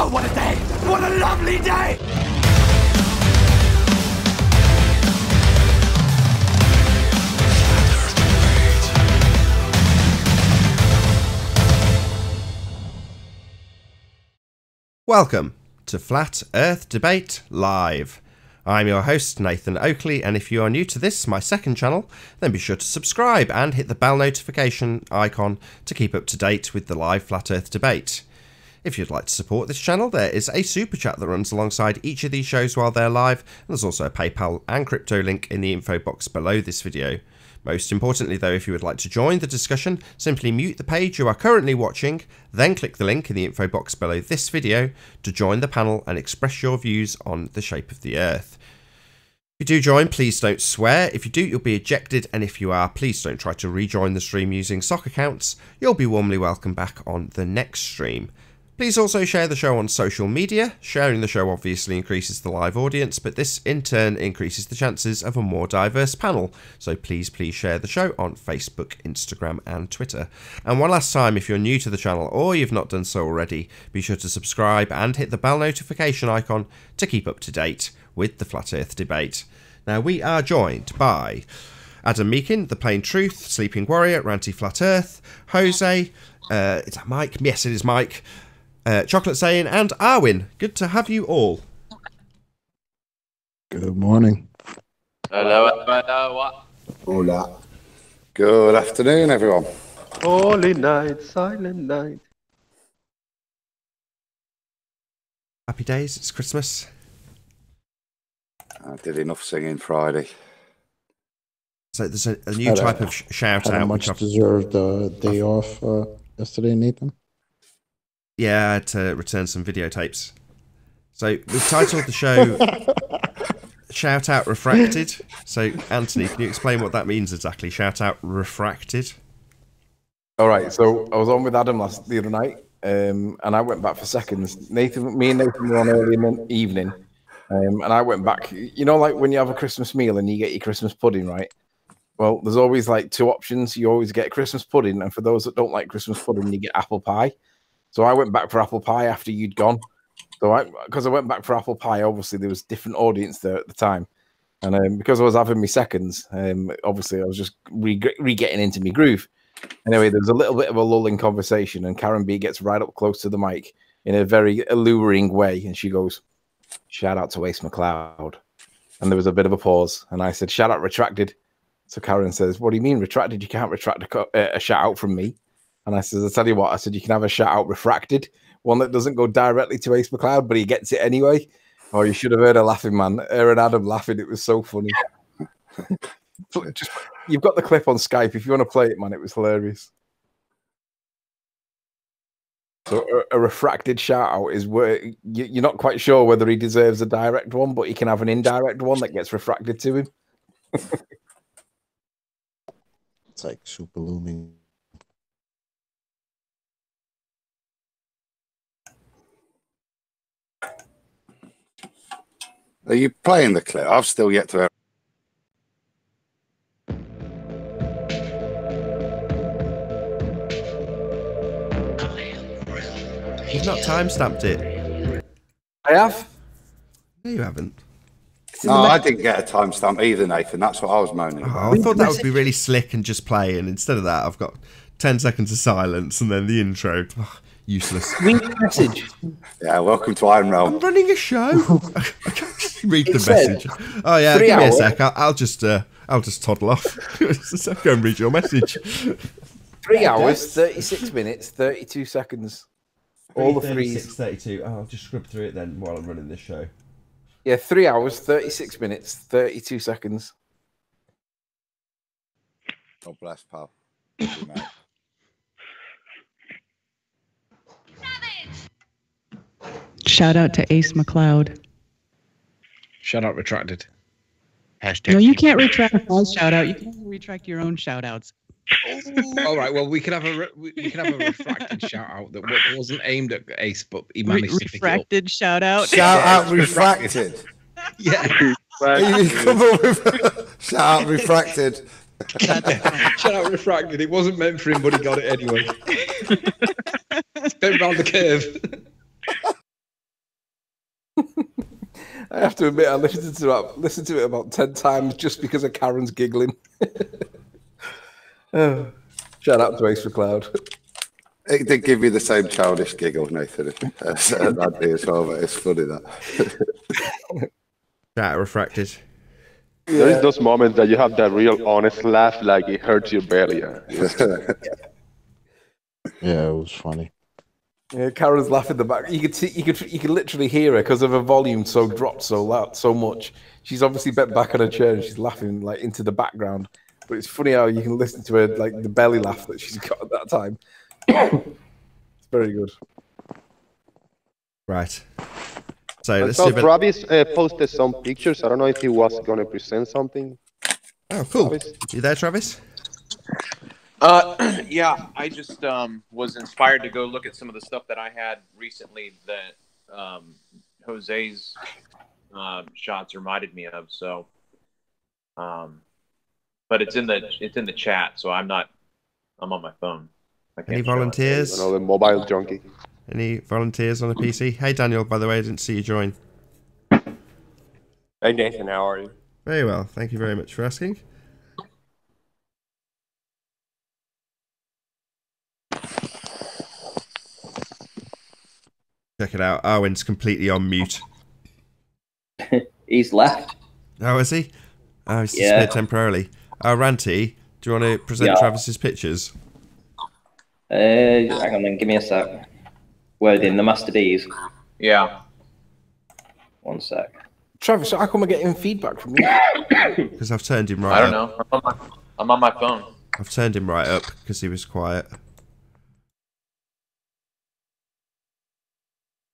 Oh, what a day! What a lovely day! Welcome to Flat Earth Debate Live. I'm your host, Nathan Oakley, and if you are new to this, my second channel, then be sure to subscribe and hit the bell notification icon to keep up to date with the live Flat Earth debate. If you'd like to support this channel, there is a super chat that runs alongside each of these shows while they're live, and there's also a PayPal and crypto link in the info box below this video. Most importantly though, if you would like to join the discussion, simply mute the page you are currently watching, then click the link in the info box below this video to join the panel and express your views on the shape of the Earth. If you do join, please don't swear. If you do, you'll be ejected, and if you are, please don't try to rejoin the stream using sock accounts. You'll be warmly welcome back on the next stream. Please also share the show on social media. Sharing the show obviously increases the live audience, but this in turn increases the chances of a more diverse panel. So please share the show on Facebook, Instagram and Twitter. And one last time, if you're new to the channel or you've not done so already, be sure to subscribe and hit the bell notification icon to keep up to date with the Flat Earth debate. Now we are joined by Adam Meakin, The Plain Truth, Sleeping Warrior, Ranty Flat Earth, Jose, is that Mike? Yes, it is Mike. Chocolate Saying and Arwin. Good to have you all. Good morning. Hello, hello. Hola. Good afternoon, everyone. Holy night, silent night. Happy days, it's Christmas. I did enough singing Friday. So there's a new type of shout out. Much deserved day off yesterday, Nathan. Yeah, I had to return some videotapes. So we've titled the show Shout Out Refracted. So Anthony, can you explain what that means exactly? Shout Out Refracted. All right, so I was on with Adam the other night, and I went back for seconds. Me and Nathan were on early in the evening, and I went back. You know, like when you have a Christmas meal and you get your Christmas pudding, right? Well, there's always like two options. You always get Christmas pudding, and for those that don't like Christmas pudding, you get apple pie. So I went back for apple pie after you'd gone. So because I went back for apple pie, obviously there was different audience there at the time. And because I was having me seconds, obviously I was just re-getting into my groove. Anyway, there was a little bit of a lulling conversation, and Karen B gets right up close to the mic in a very alluring way. And she goes, "Shout out to Ace McLeod." And there was a bit of a pause. And I said, "Shout out retracted." So Karen says, "What do you mean retracted? You can't retract a shout out from me." And I said, "I'll tell you what," I said, "you can have a shout out refracted, one that doesn't go directly to Ace McLeod, but he gets it anyway." Oh, you should have heard her laughing, man. Her and Adam laughing. It was so funny. You've got the clip on Skype. If you want to play it, man, it was hilarious. So a refracted shout out is where you're not quite sure whether he deserves a direct one, but he can have an indirect one that gets refracted to him. It's like super looming. Are you playing the clip? I've still yet to. You've not timestamped it. I have. No, you haven't. No, I didn't get a timestamp either, Nathan. That's what I was moaning about. I thought that would be really slick and just play, and instead of that, I've got 10 seconds of silence and then the intro. Oh, useless. Read the message. Yeah, welcome to Iron Realm. I'm running a show. I can't just read the message. Oh yeah, give me a sec. I'll just toddle off. Go and read your message. 3 hours, 36 minutes, 32 seconds. All the threes. 32. Oh, I'll just scrub through it then while I'm running this show. Yeah, 3 hours, 36 minutes, 32 seconds. God bless, pal. Shout out to Ace McLeod. Shout out retracted. No, you can't retract my shout out. You can only retract your own shout outs. All right. Well, we can have a refracted shout out that wasn't aimed at Ace, but he managed to pick it up. Refracted shout out. Shout out refracted. Yeah. Come on with shout out refracted. Shout out refracted. It wasn't meant for him, but he got it anyway. Spin round the curve. I have to admit, I listened to it about 10 times just because of Karen's giggling. Oh, shout out to Ace for Cloud. It did give you the same childish giggle, Nathan. That'd be as well, but it's funny that. That refracted. There is those moments that you have that real honest laugh, like it hurts your belly. Yeah, it was funny. Yeah, Karen's laughing in the back. You could literally hear her because of her volume dropped so loud, so much. She's obviously bent back on her chair and she's laughing like into the background. But it's funny how you can listen to her like the belly laugh that she's got at that time. It's very good. Right. So I let's saw see a bit. Travis posted some pictures. I don't know if he was going to present something. Oh, cool. Travis? You there, Travis? Yeah, I just was inspired to go look at some of the stuff that I had recently that Jose's shots reminded me of. So, but it's in the chat, so I'm on my phone. Any volunteers? Another mobile junkie. Any volunteers on the PC? Hey, Daniel, by the way, I didn't see you join. Hey, Nathan, how are you? Very well. Thank you very much for asking. Check it out. Owen's completely on mute. He's left. Oh, is he? Oh, he's disappeared temporarily. Ranty, do you want to present Travis's pictures? Hang on then, give me a sec. Word in the Master D's. Yeah. 1 sec. Travis, how come I getting feedback from you? Because I've turned him right I don't up. know. I'm on my phone. I've turned him right up because he was quiet.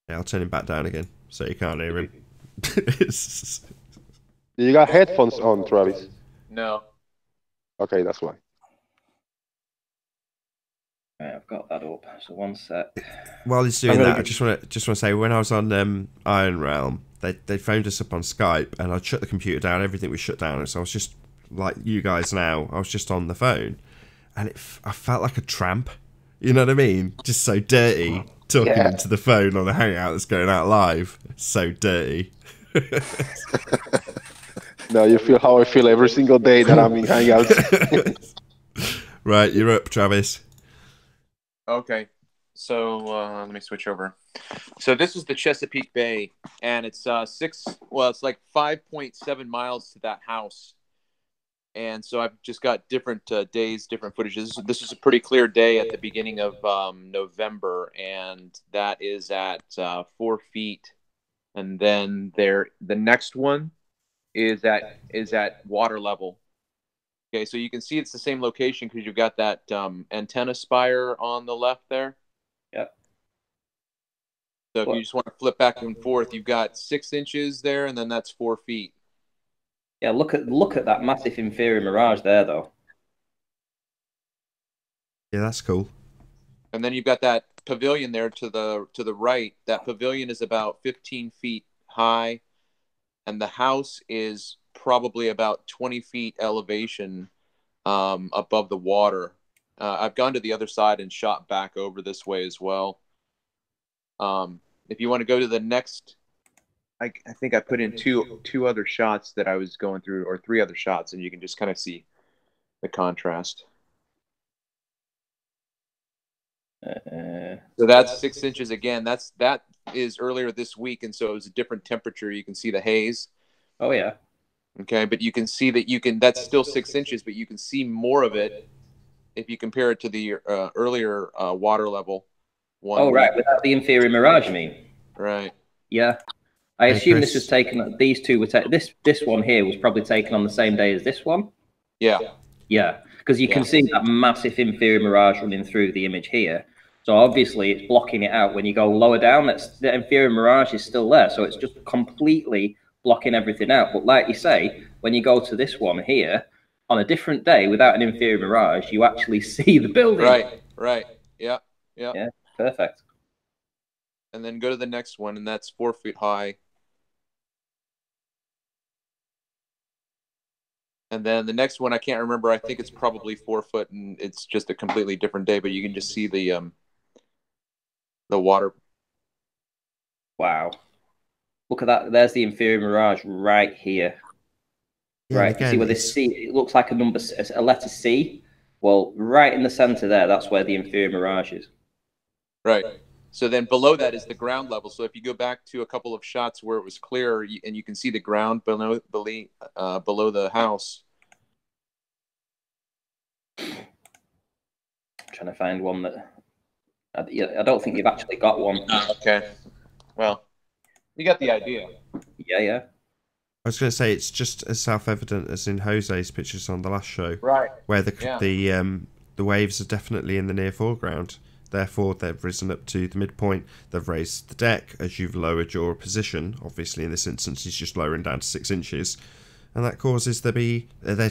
Yeah, I'll turn him back down again so you can't hear him. You got headphones on, Travis? No. Okay, that's why. Right, I've got that up. So 1 sec. While he's doing that, I just want to say when I was on Iron Realm, they phoned us up on Skype and I'd shut the computer down. Everything was shut down, so I was just like you guys now. I was just on the phone, and I felt like a tramp. You know what I mean? Just so dirty talking into the phone on a hangout that's going out live. It's so dirty. No, you feel how I feel every single day that I'm in hangouts. Right, you're up, Travis. Okay, so let me switch over. So this is the Chesapeake Bay, and it's it's like 5.7 miles to that house. And so I've just got different days, different footage. This is a pretty clear day at the beginning of November, and that is at 4 feet. And then the next one is at water level. Okay, so you can see it's the same location because you've got that antenna spire on the left there. Yep. So if you just want to flip back and forth, you've got 6 inches there, and then that's 4 feet. Yeah, look at that massive inferior mirage there, though. Yeah, that's cool. And then you've got that pavilion there to the right. That pavilion is about 15 feet high, and the house is probably about 20 feet elevation above the water. I've gone to the other side and shot back over this way as well. If you want to go to the next, I think I put in two other shots that I was going through, or 3 other shots, and you can just kind of see the contrast. So that's 6 inches again. That is earlier this week, and so it was a different temperature. You can see the haze. Oh yeah. Okay, but you can see that that's still 6 inches, but you can see more of it if you compare it to the earlier water level one. Oh right, without the inferior mirage, you mean? Right. Yeah. I assume this was taken. These two were this one here was probably taken on the same day as this one. Yeah. Yeah, because you can see that massive inferior mirage running through the image here. So obviously it's blocking it out. When you go lower down, the inferior mirage is still there. So it's just completely blocking everything out. But like you say, when you go to this one here, on a different day without an inferior mirage, you actually see the building. Right. Yeah. Yeah, perfect. And then go to the next one, and that's 4 feet high. And then the next one, I can't remember. I think it's probably 4 foot, and it's just a completely different day. But you can just see the water. Wow. Look at that. There's the inferior mirage right here. Yeah, right. Again, see where this C? It looks like a letter C. Well, right in the center there, that's where the inferior mirage is. Right. So then below that is the ground level. So if you go back to a couple of shots where it was clear and you can see the ground below the house. I'm trying to find one that I don't think you've actually got one. Okay. Well, you got the idea. Yeah. I was going to say it's just as self-evident as in Jose's pictures on the last show, right? Where the waves are definitely in the near foreground. Therefore, they've risen up to the midpoint. They've raised the deck as you've lowered your position. Obviously, in this instance, he's just lowering down to 6 inches, and that causes there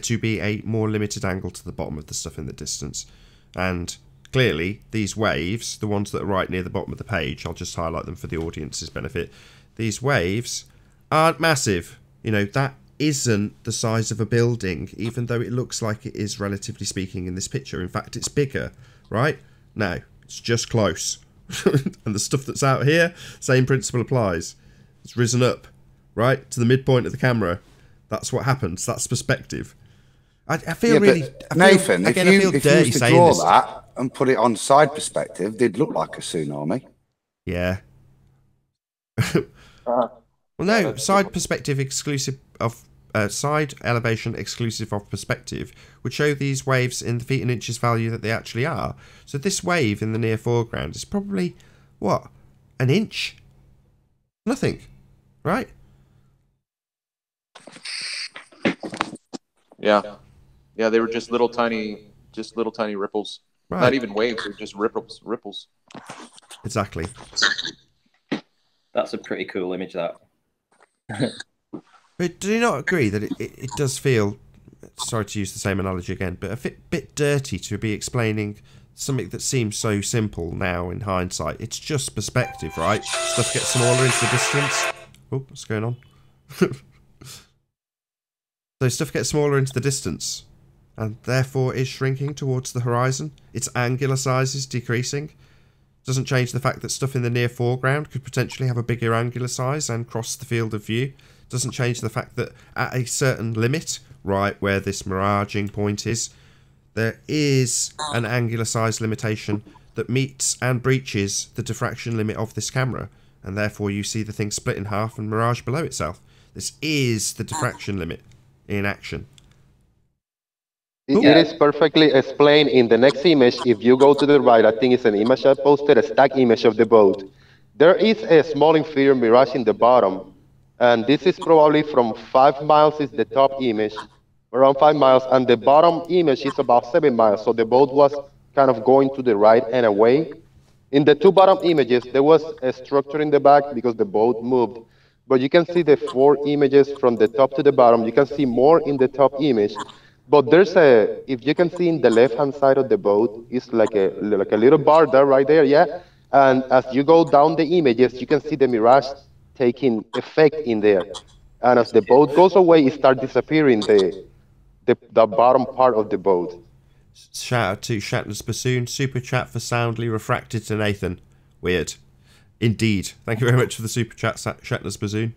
to be a more limited angle to the bottom of the stuff in the distance. And clearly, these waves, the ones that are right near the bottom of the page, I'll just highlight them for the audience's benefit. These waves aren't massive. You know, that isn't the size of a building, even though it looks like it is, relatively speaking, in this picture. In fact, it's bigger, right? No, it's just close. And the stuff that's out here, same principle applies. It's risen up, right, to the midpoint of the camera. That's what happens. That's perspective. I feel really... Nathan, if you were to draw this. that and put it on side perspective, they'd look like a tsunami. Yeah. Well, no, side perspective exclusive of side elevation exclusive of perspective would show these waves in the feet and inches value that they actually are. So this wave in the near foreground is probably what, an inch? Nothing, right? Yeah, they were just little tiny ripples. Right. Not even waves; they're just ripples. Exactly. That's a pretty cool image, that. But do you not agree that it does feel, sorry to use the same analogy again, but a bit dirty to be explaining something that seems so simple now in hindsight? It's just perspective, right? Stuff gets smaller into the distance. Oh, what's going on? So stuff gets smaller into the distance, and therefore is shrinking towards the horizon. Its angular size is decreasing. Doesn't change the fact that stuff in the near foreground could potentially have a bigger angular size and cross the field of view. Doesn't change the fact that at a certain limit, right where this miraging point is, there is an angular size limitation that meets and breaches the diffraction limit of this camera, and therefore you see the thing split in half and mirage below itself. This is the diffraction limit in action. It is perfectly explained in the next image. If you go to the right, I think it's an image I posted, a stack image of the boat. There is a small inferior mirage in the bottom, and this is probably from 5 miles is the top image, around 5 miles, and the bottom image is about 7 miles, so the boat was kind of going to the right and away. In the 2 bottom images, there was a structure in the back because the boat moved, but you can see the 4 images from the top to the bottom. You can see more in the top image. But there's if you can see in the left-hand side of the boat, it's like a little bar there, right there, yeah? And as you go down the images, you can see the mirage taking effect in there. And as the boat goes away, it starts disappearing, the bottom part of the boat. Shout out to Shatner's Bassoon, super chat for soundly refracted to Nathan. Weird. Indeed. Thank you very much for the super chat, Shatner's Bassoon.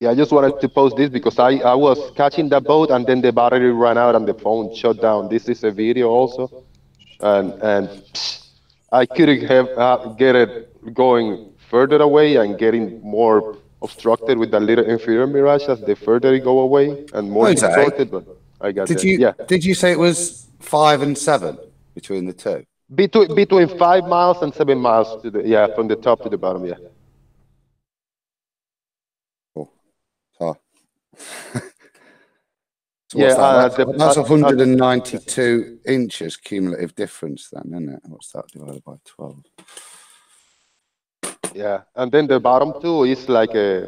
Yeah, I just wanted to post this because I was catching the boat and then the battery ran out and the phone shut down. This is a video also, and I couldn't have get it going further away and getting more obstructed with that little inferior mirage as the further it go away and more distorted. But I got that. Did you say it was 5 and 7 between the two? Between 5 miles and 7 miles to the from the top to the bottom. Yeah. Oh. So that's 192 inches cumulative difference then, isn't it? What's that divided by 12? Yeah, and then the bottom two is like I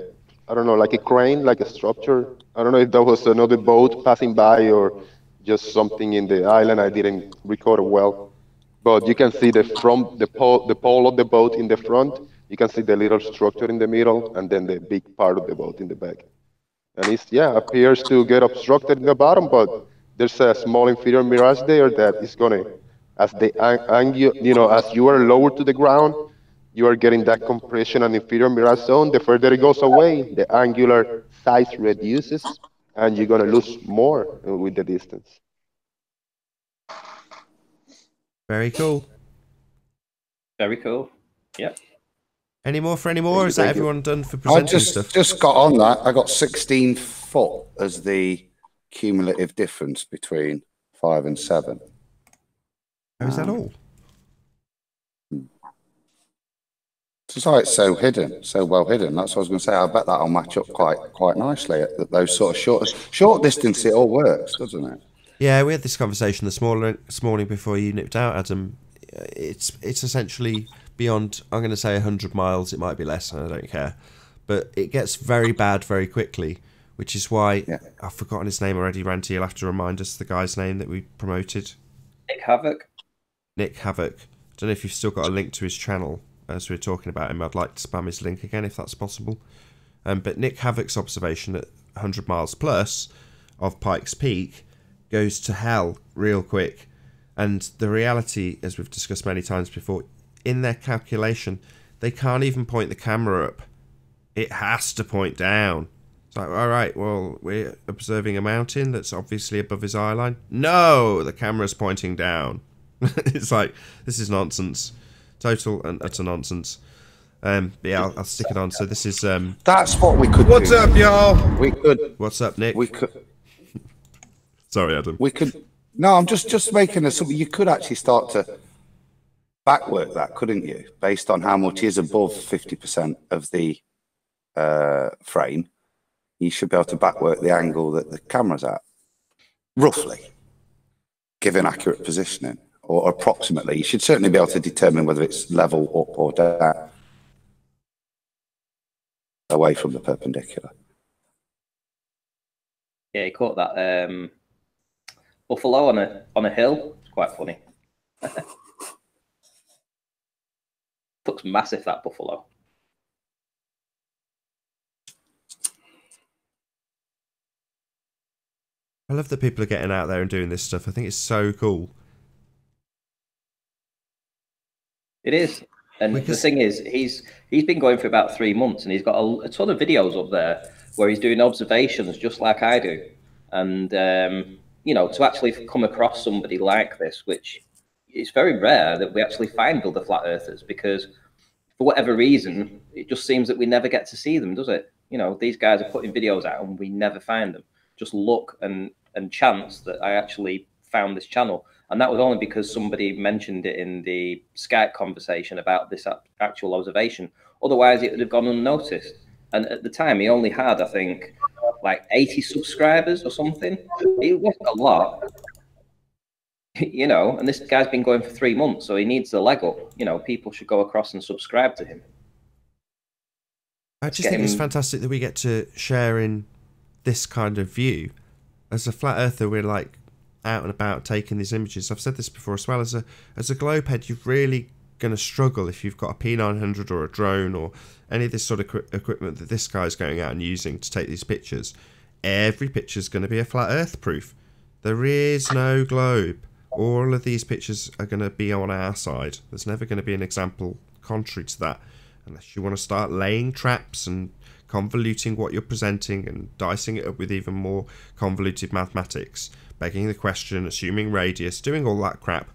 don't know, like a crane, like a structure. I don't know if that was another boat passing by or just something in the island. I didn't record it well, but you can see the pole of the boat in the front. You can see the little structure in the middle, and then the big part of the boat in the back. And it appears to get obstructed in the bottom, but there's a small inferior mirage there that is gonna, as the as you are lower to the ground, you are getting that compression and inferior mirage zone. The further it goes away, the angular size reduces, and you're going to lose more with the distance. Very cool. Very cool. Yep. Any more for any more? Is that everyone done for presenting stuff? I just got on that. I got 16 foot as the cumulative difference between 5 and 7. Oh, is that all? It's like it's so hidden, so well hidden. That's what I was going to say. I bet that'll match up quite nicely at those sort of short distance. It all works, doesn't it? Yeah, we had this conversation this morning before you nipped out, Adam. It's essentially beyond, I'm going to say 100 miles. It might be less, I don't care. But it gets very bad very quickly, which is why I've forgotten his name already. Ranty, you'll have to remind us the guy's name that we promoted. Nick Havoc. Nick Havoc. I don't know if you've still got a link to his channel. As we were talking about him, I'd like to spam his link again if that's possible. But Nick Havoc's observation at 100 miles plus of Pikes Peak goes to hell real quick. And the reality, as we've discussed many times before, in their calculation, they can't even point the camera up. It has to point down. It's like, all right, well, we're observing a mountain that's obviously above his eye line. No, the camera's pointing down. It's like, this is nonsense. Total and utter nonsense. But yeah, I'll stick it on. So this is that's what we could What's do. up, y'all? We could. What's up, Nick? We could. Sorry, Adam. We could. No, I'm just making a something. You could actually start to backwork that, couldn't you? Based on how much is above 50% of the frame, you should be able to backwork the angle that the camera's at, roughly, given accurate positioning. Or approximately, you should certainly be able to determine whether it's level up or down, away from the perpendicular. Yeah, he caught that buffalo on a hill. It's quite funny. Looks massive, that buffalo. I love that people are getting out there and doing this stuff. I think it's so cool. It is, and the thing is, he's been going for about 3 months, and he's got a ton of videos up there where he's doing observations just like I do, and you know, to actually come across somebody like this, which is very rare that we actually find other flat earthers, because for whatever reason, it just seems that we never get to see them, does it? You know, these guys are putting videos out and we never find them. Just luck and chance that I actually found this channel. And that was only because somebody mentioned it in the Skype conversation about this actual observation. Otherwise, it would have gone unnoticed. And at the time, he only had, I think, like 80 subscribers or something. It wasn't a lot, you know, and this guy's been going for 3 months, so he needs the leg up. You know, people should go across and subscribe to him. I just think it's fantastic that we get to share in this kind of view. As a flat earther, we're like out and about taking these images. I've said this before as well. As a globe head, you're really going to struggle if you've got a P900 or a drone or any of this sort of equipment that this guy's going out and using to take these pictures. Every picture's going to be a flat earth proof. There is no globe. All of these pictures are going to be on our side. There's never going to be an example contrary to that, unless you want to start laying traps and convoluting what you're presenting and dicing it up with even more convoluted mathematics, begging the question, assuming radius, doing all that crap.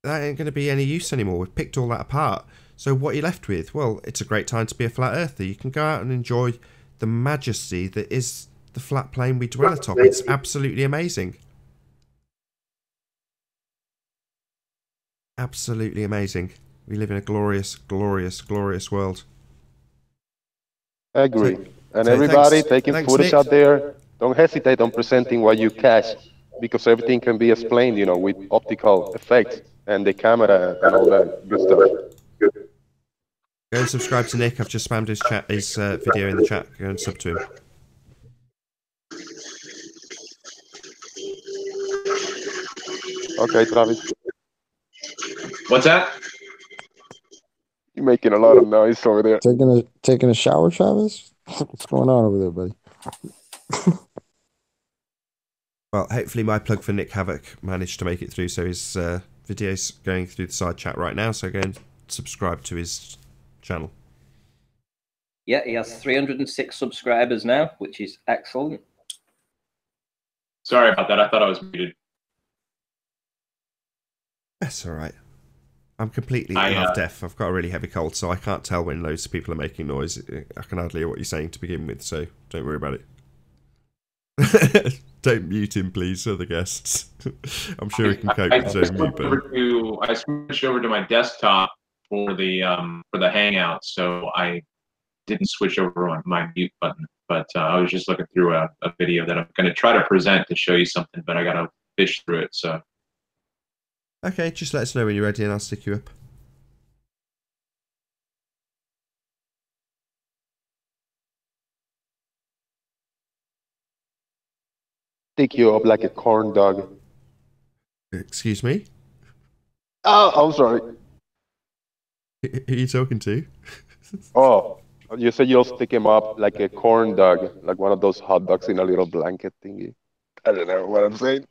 That ain't going to be any use anymore. We've picked all that apart. So what are you left with? Well, it's a great time to be a flat earther. You can go out and enjoy the majesty that is the flat plane we dwell atop. It's absolutely amazing. Absolutely amazing. We live in a glorious, glorious, glorious world. I agree. And everybody taking footage out there, don't hesitate on presenting what you catch, because everything can be explained, you know, with optical effects and the camera and all that good stuff. Good. Go and subscribe to Nick. I've just spammed his video in the chat. Go and sub to him. Okay, Travis. What's that? You're making a lot of noise over there. Taking a shower, Travis? What's going on over there, buddy? Well, hopefully my plug for Nick Havoc managed to make it through. So his video's going through the side chat right now. So go and subscribe to his channel? Yeah, he has 306 subscribers now, which is excellent. Sorry about that. I thought I was muted. That's all right. I'm completely half deaf. I've got a really heavy cold, so I can't tell when loads of people are making noise. I can hardly hear what you're saying to begin with, so don't worry about it. Don't mute him, please, other guests. I'm sure he can cope with his own mute button. I switched over to my desktop for the Hangout, so I didn't switch over on my mute button. But I was just looking through a video that I'm going to try to present to show you something, but I got to fish through it. So. Okay, just let us know when you're ready and I'll stick you up. Stick you up like a corn dog. Excuse me? Oh, I'm sorry. Who are you talking to? Oh, you said you'll stick him up like a corn dog, like one of those hot dogs in a little blanket thingy. I don't know what I'm saying.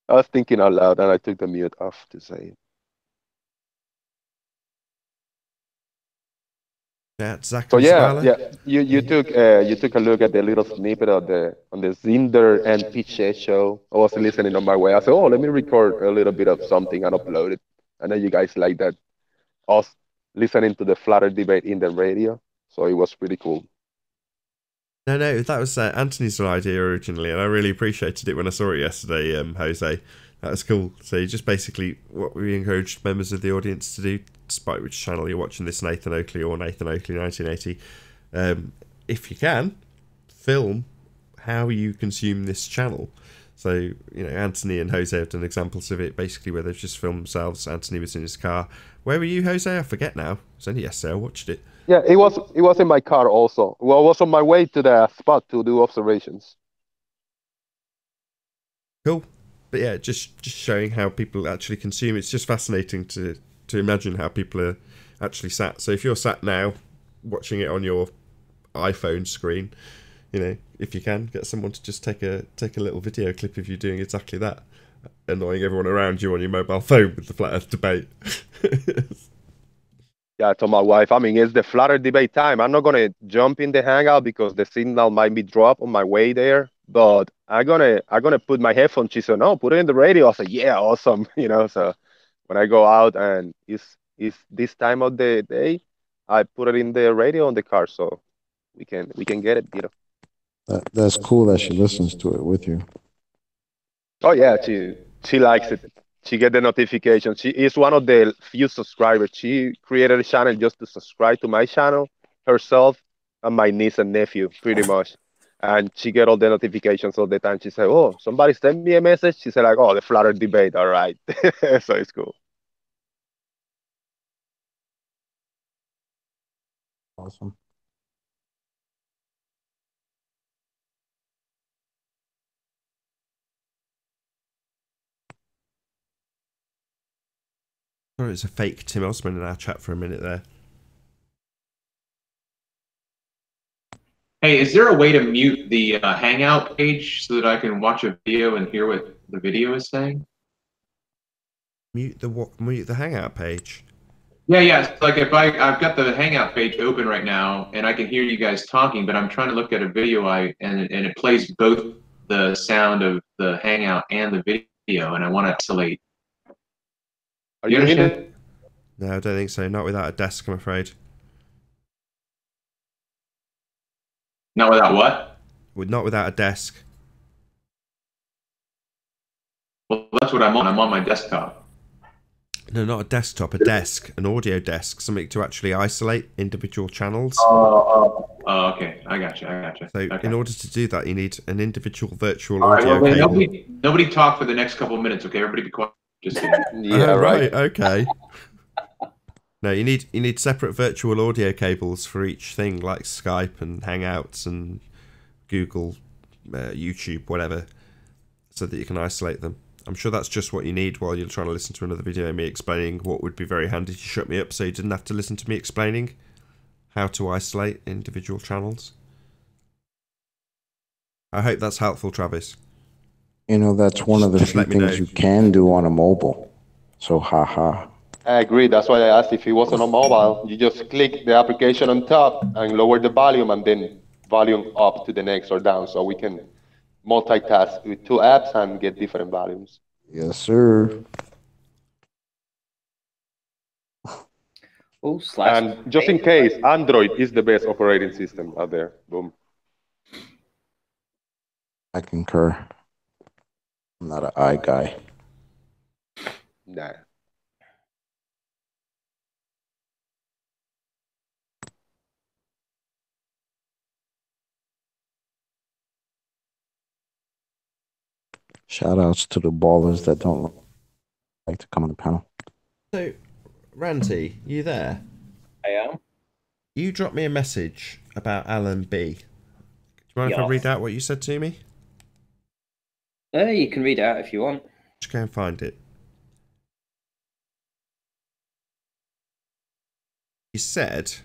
I was thinking out loud and I took the mute off to say it. That's Zach. So yeah. You took a look at the little snippet of on the Zinder and Piche show. I was listening on my way. I said, oh, let me record a little bit of something and upload it. I know you guys like that. Us listening to the flat earth debate in the radio. So it was pretty cool. No, that was Anthony's idea originally, and I really appreciated it when I saw it yesterday, Jose. That was cool. So you just basically what we encouraged members of the audience to do, despite which channel you're watching this, Nathan Oakley or Nathan Oakley 1980, if you can, film how you consume this channel. So, you know, Anthony and Jose have done examples of it, basically where they've just filmed themselves. Anthony was in his car. Where were you, Jose? I forget now. It was only yesterday I watched it. Yeah, it was in my car also. Well, I was on my way to the spot to do observations. Cool. But yeah, just showing how people actually consume. It's just fascinating to imagine how people are actually sat. So if you're sat now watching it on your iPhone screen, you know, if you can, get someone to just take a little video clip of you doing exactly that, annoying everyone around you on your mobile phone with the flat earth debate. Yeah, I told my wife, I mean, it's the flat earth debate time. I'm not going to jump in the Hangout because the signal might be dropped on my way there, but I'm gonna put my headphones. She said, no, put it in the radio. I said, yeah, awesome. You know, so when I go out and it's this time of the day, I put it in the radio on the car so we can get it, you know. That's cool that she listens to it with you. Oh yeah, she likes it. She get the notification. She is one of the few subscribers. She created a channel just to subscribe to my channel, herself, and my niece and nephew, pretty much. And she get all the notifications all the time. She said, oh, somebody sent me a message. She said, like, oh, the flat earth debate. All right. So it's cool. Awesome. Oh, it's a fake Tim Osman in our chat for a minute there. Hey, is there a way to mute the Hangout page so that I can watch a video and hear what the video is saying? Mute the Hangout page? Yeah. It's like if I've got the Hangout page open right now and I can hear you guys talking, but I'm trying to look at a video and it plays both the sound of the Hangout and the video, and I want to isolate. Are you in it? No, I don't think so. Not without a desk, I'm afraid. Not without what? Not without a desk. Well, that's what I'm on. I'm on my desktop. No, not a desktop, a desk, an audio desk, something to actually isolate individual channels. Oh, okay. I got you. So okay. In order to do that, you need an individual virtual All right, audio cable. Nobody talk for the next couple of minutes, okay? Everybody be quiet. Just kidding. Yeah, right. Okay. No, you need separate virtual audio cables for each thing, like Skype and Hangouts and Google, YouTube, whatever, so that you can isolate them. I'm sure that's just what you need while you're trying to listen to another video of me explaining what would be very handy to shut me up so you didn't have to listen to me explaining how to isolate individual channels. I hope that's helpful, Travis. You know, that's one of the few things you can do on a mobile. So haha. I agree. That's why I asked if it wasn't on mobile. You just click the application on top and lower the volume and then volume up to the next or down. So we can multitask with 2 apps and get different volumes. Yes, sir. Oh, And just in case, Android is the best operating system out there. Boom. I concur. I'm not an I guy. Nah. Shout outs to the ballers that don't like to come on the panel. So, Ranty, you there? I am. You dropped me a message about Alan B. Do you mind if I read out what you said to me? You can read it out if you want. Just go and find it. He said,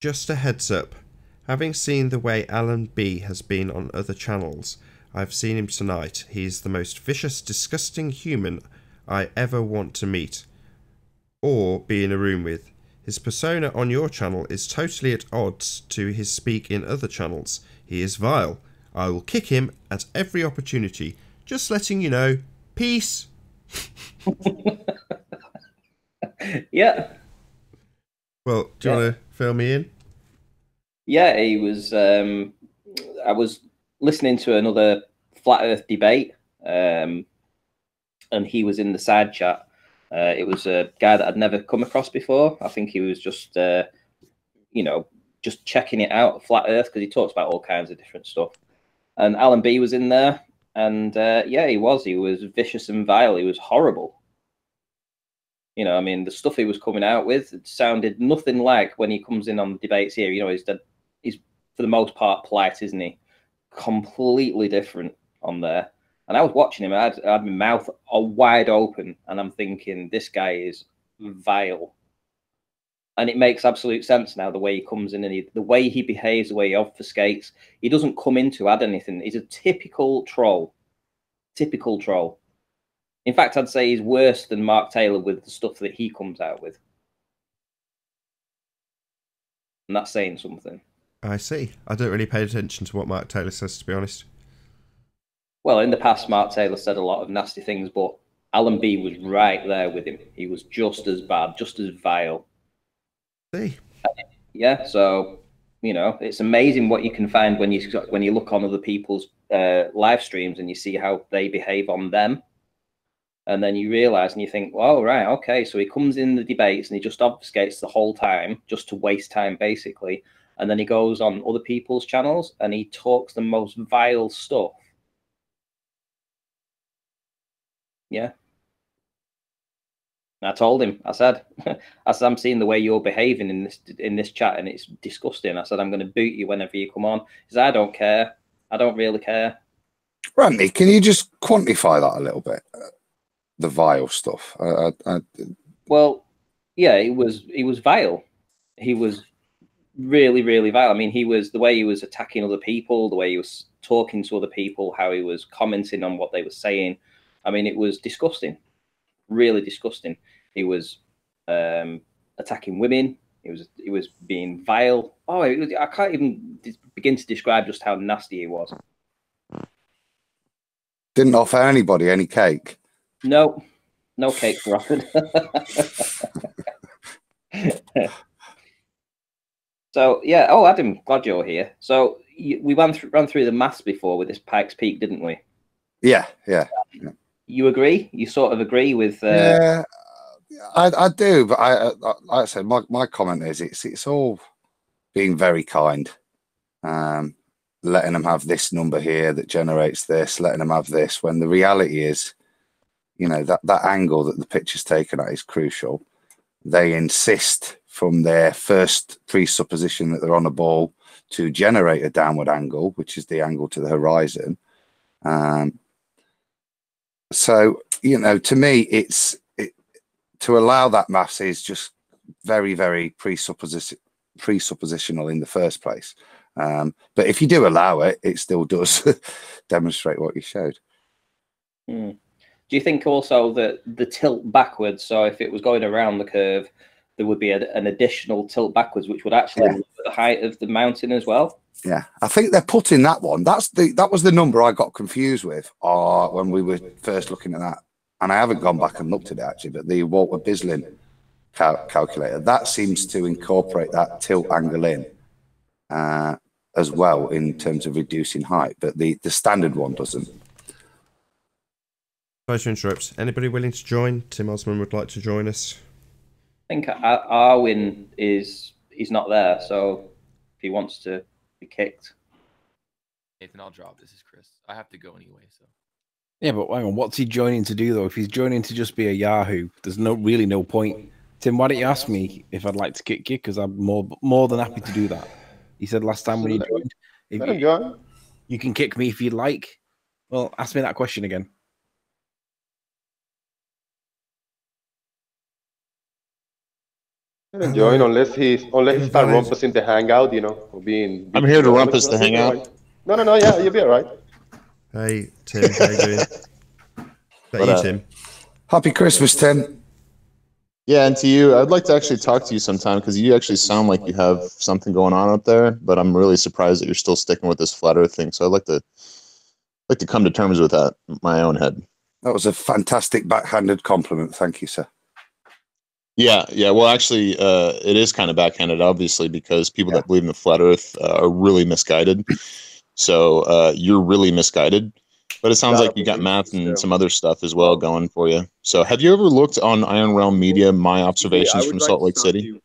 just a heads up, having seen the way Alan B has been on other channels, I've seen him tonight. He is the most vicious, disgusting human I ever want to meet or be in a room with. His persona on your channel is totally at odds to his speak in other channels. He is vile. I will kick him at every opportunity. Just letting you know. Peace. Yeah. Well, do you want to fill me in? Yeah, he was. I was listening to another Flat Earth debate, and he was in the side chat. It was a guy that I'd never come across before. I think he was just, just checking it out, Flat Earth, because he talks about all kinds of different stuff. And Alan B was in there, and he was vicious and vile. He was horrible. You know, I mean, the stuff he was coming out with, it sounded nothing like when he comes in on the debates here. You know, he's for the most part polite, isn't he? Completely different on there. And I was watching him, I had my mouth wide open, and I'm thinking, this guy is vile. And it makes absolute sense now, the way he comes in and the way he behaves, the way he obfuscates. He doesn't come in to add anything. He's a typical troll. Typical troll. In fact, I'd say he's worse than Mark Taylor with the stuff that he comes out with. And that's saying something. I see. I don't really pay attention to what Mark Taylor says, to be honest. Well, in the past, Mark Taylor said a lot of nasty things, but Alan B was right there with him. He was just as bad, just as vile. See? Yeah, so, you know, it's amazing what you can find when you look on other people's live streams and you see how they behave on them. And then you realise and you think, well, right, okay, so he comes in the debates and he just obfuscates the whole time, just to waste time, basically. And then he goes on other people's channels and he talks the most vile stuff. Yeah. I told him, I said, I'm seeing the way you're behaving in this chat and it's disgusting. I said, I'm going to boot you whenever you come on. He said, I don't care. I don't really care. Randy, can you just quantify that a little bit? The vile stuff. Well, yeah, he was vile. He was really, really vile. I mean, the way he was attacking other people, the way he was talking to other people, how he was commenting on what they were saying. I mean, it was disgusting, really disgusting. He was attacking women. He was being vile. Oh, I can't even begin to describe just how nasty he was. Didn't offer anybody any cake. No cake were offered. So yeah. Oh, Adam, glad you're here. So we ran through the maths before with this Pikes Peak, didn't we? Yeah. You agree? You sort of agree with? Yeah, I do. But like I said, my comment is it's all being very kind, letting them have this number here that generates this, letting them have this. When the reality is, you know, that angle that the picture's taken at is crucial. They insist from their first presupposition that they're on a ball to generate a downward angle, which is the angle to the horizon. So, you know, to me, to allow that maths is just very, very presuppositional in the first place. But if you do allow it, it still does demonstrate what you showed. Do you think also that the tilt backwards, so if it was going around the curve, there would be an additional tilt backwards, which would actually lower the height of the mountain as well? Yeah, I think they're putting that one. That was the number I got confused with when we were first looking at that. And I haven't gone back and looked at it actually, but the Walter Bislin calculator, that seems to incorporate that tilt angle in as well in terms of reducing height, but the standard one doesn't. Sorry to interrupt. Anybody willing to join? Tim Osman would like to join us. I think Arwin he's not there, so if he wants to be kicked. Nathan, I'll drop. This is Chris. I have to go anyway, so. Yeah, but hang on, what's he joining to do though? If he's joining to just be a Yahoo, there's really no point. Tim, why don't you ask me if I'd like to kick you? Because I'm more than happy to do that. He said last time when he joined, you can kick me if you'd like. Well, ask me that question again. Join unless he starts rumpusing the hangout, you know, or being. I'm here to rumpus the hangout. No, yeah, you'll be all right. Hey Tim, how you doing? Is that you, Tim? Happy Christmas, Tim. Yeah, and to you, I'd like to actually talk to you sometime because you actually sound like you have something going on up there. But I'm really surprised that you're still sticking with this flat Earth thing. So I'd like to come to terms with that in my own head. That was a fantastic backhanded compliment. Thank you, sir. Yeah. Well, actually, it is kind of backhanded, obviously, because people that believe in the flat Earth are really misguided. So you're really misguided. But it sounds like you got math and some other stuff as well going for you. So have you ever looked on Iron Realm Media, my observations from Salt Lake City?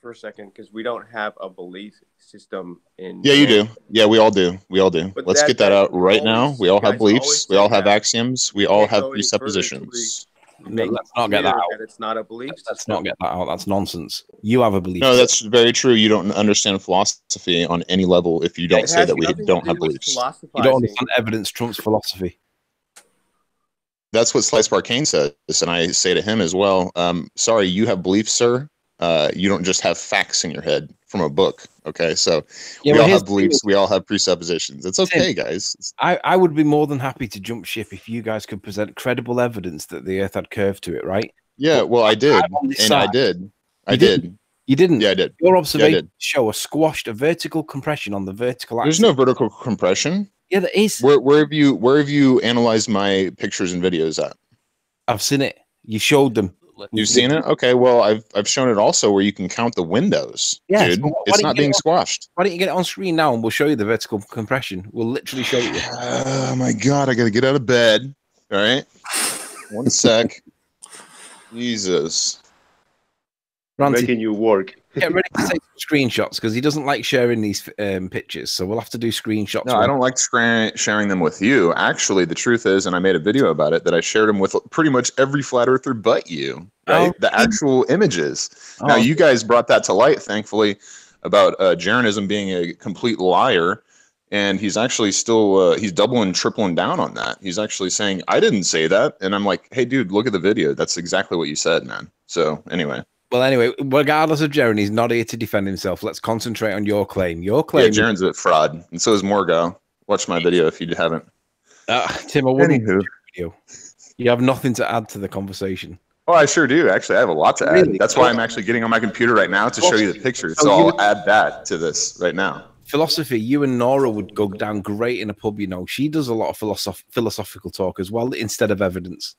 For a second, because we don't have a belief system in. Yeah, you do. Yeah, we all do. But let's get that out right now. We all have beliefs. We all have axioms. We all have presuppositions. Let's not get that out. It's not a belief. Let's not get that out. That's nonsense. You have a belief. No, that's very true. You don't understand philosophy on any level if you don't say that we don't have beliefs. You don't understand evidence trumps philosophy. That's what Slice Barcane says, and I say to him as well. Sorry, you have beliefs, sir. You don't just have facts in your head from a book. Okay, so we all have beliefs. We all have presuppositions. It's okay, guys. I would be more than happy to jump ship if you guys could present credible evidence that the Earth had curve to it, right? Yeah, well, I did, and I did. I did. You didn't? Yeah, I did. Your observations show a vertical compression on the vertical axis. There's no vertical compression. Yeah, there is. Where have you analyzed my pictures and videos at? I've seen it. You showed them. You've seen it? Okay, well, I've shown it also where you can count the windows. Yeah, dude. It's not being squashed. Why don't you get it on screen now and we'll show you the vertical compression. We'll literally show you. Oh my god, I gotta get out of bed. All right. One sec. Jesus. Ranty, making you work. Get ready to take screenshots because he doesn't like sharing these pictures. So we'll have to do screenshots. No, I don't like sharing them with you. Actually, the truth is, and I made a video about it, that I shared them with pretty much every flat earther but you. Right? The actual images. Now, you guys brought that to light, thankfully, about Jeranism being a complete liar. And he's actually still, he's doubling, tripling down on that. He's actually saying, I didn't say that. And I'm like, hey, dude, look at the video. That's exactly what you said, man. So anyway. Well, anyway, regardless of Jaren, he's not here to defend himself. Let's concentrate on your claim. Your claim. Yeah, Jaren's a fraud. And so is Morgo. Watch my video if you haven't. Tim, I wouldn't video. You have nothing to add to the conversation. Oh, I sure do. Actually, I have a lot to add. That's why I'm actually getting on my computer right now to show you the picture. So I'll add that to this right now. Philosophy, you and Nora would go down great in a pub, you know. She does a lot of philosophical talk as well instead of evidence.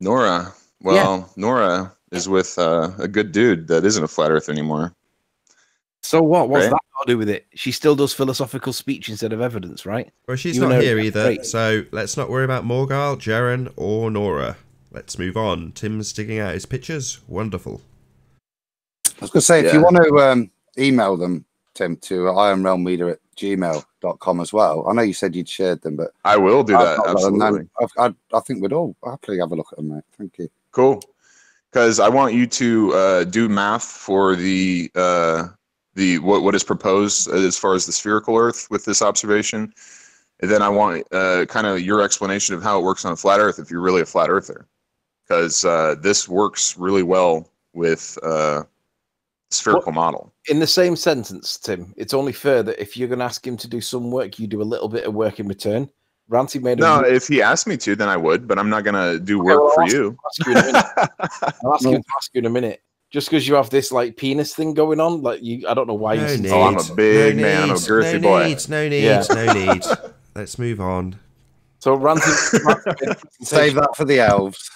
Nora. Well, Nora is with a good dude that isn't a flat earth anymore. So what? What's that got to do with it? She still does philosophical speech instead of evidence, right? Well, she's not here either, so let's not worry about Morgal, Jaren, or Nora. Let's move on. Tim's digging out his pictures. Wonderful. I was going to say, if you want to email them, Tim, to ironrealmmedia@gmail.com as well. I know you said you'd shared them, but I will do that. Absolutely. I think we'd all happily have a look at them, mate. Thank you. Cool. Because I want you to do math for the what is proposed as far as the spherical Earth with this observation, and then I want kind of your explanation of how it works on a flat Earth if you're really a flat earther, because this works really well with spherical model. In the same sentence, Tim, it's only fair that if you're going to ask him to do some work, you do a little bit of work in return. Ranty made a... No, if he asked me to, then I would, but I'm not going to do work for you. I'll ask him to ask you in a minute. Just because you have this like penis thing going on, like I don't know why you. Oh, I'm a big man. I'm a girthy boy. No need. Let's move on. So Ranty save that for the elves.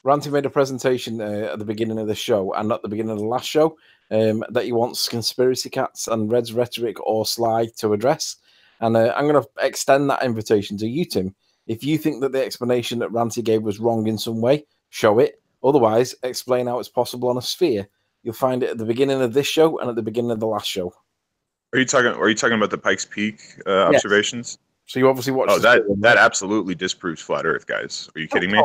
Ranty made a presentation at the beginning of the show and at the beginning of the last show that he wants conspiracy cats and Red's rhetoric or Sly to address. And I'm going to extend that invitation to you, Tim. If you think that the explanation that Ranty gave was wrong in some way, show it. Otherwise, explain how it's possible on a sphere. You'll find it at the beginning of this show and at the beginning of the last show. Are you talking about the Pikes Peak observations? So you obviously watched. Oh, that absolutely disproves flat Earth, guys. Are you kidding me?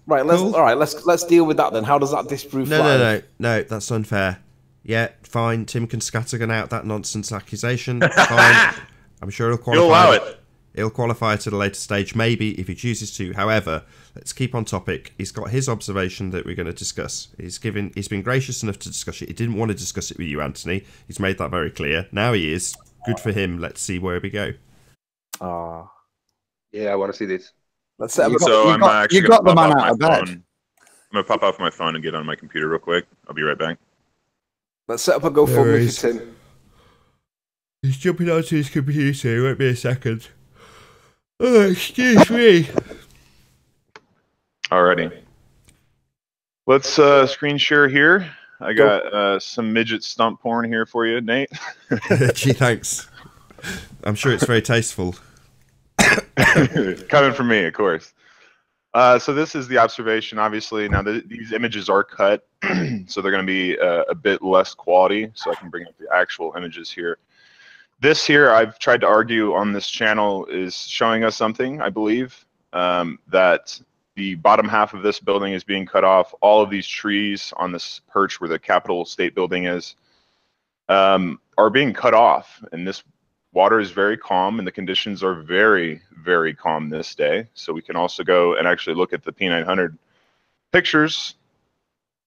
Right. Let's deal with that then. How does that disprove? No. That's unfair. Yeah, fine. Tim can scattergun out that nonsense accusation. Fine. I'm sure he'll qualify. You'll allow it. He'll qualify it at a later stage, maybe, if he chooses to. However, let's keep on topic. He's got his observation that we're going to discuss. He's been gracious enough to discuss it. He didn't want to discuss it with you, Anthony. He's made that very clear. Now he is. Good for him. Let's see where we go. Yeah, I want to see this. Let's set up. So I'm actually got the man out of bed. I'm going to pop off my phone and get on my computer real quick. I'll be right back. Let's set up a GoFundMe for Tim. He's jumping onto his computer. It won't be a second. Oh, excuse me. Alrighty. Let's screen share here. I got some midget stump porn here for you, Nate. Gee, thanks. I'm sure it's very tasteful. Coming from me, of course. So this is the observation, obviously. Now, these images are cut, so they're going to be a bit less quality, so I can bring up the actual images here. This here, I've tried to argue on this channel, is showing us something, I believe, that the bottom half of this building is being cut off. All of these trees on this perch where the Capitol State Building is are being cut off, and this water is very calm, and the conditions are very, very calm this day. So we can also go and actually look at the P900 pictures.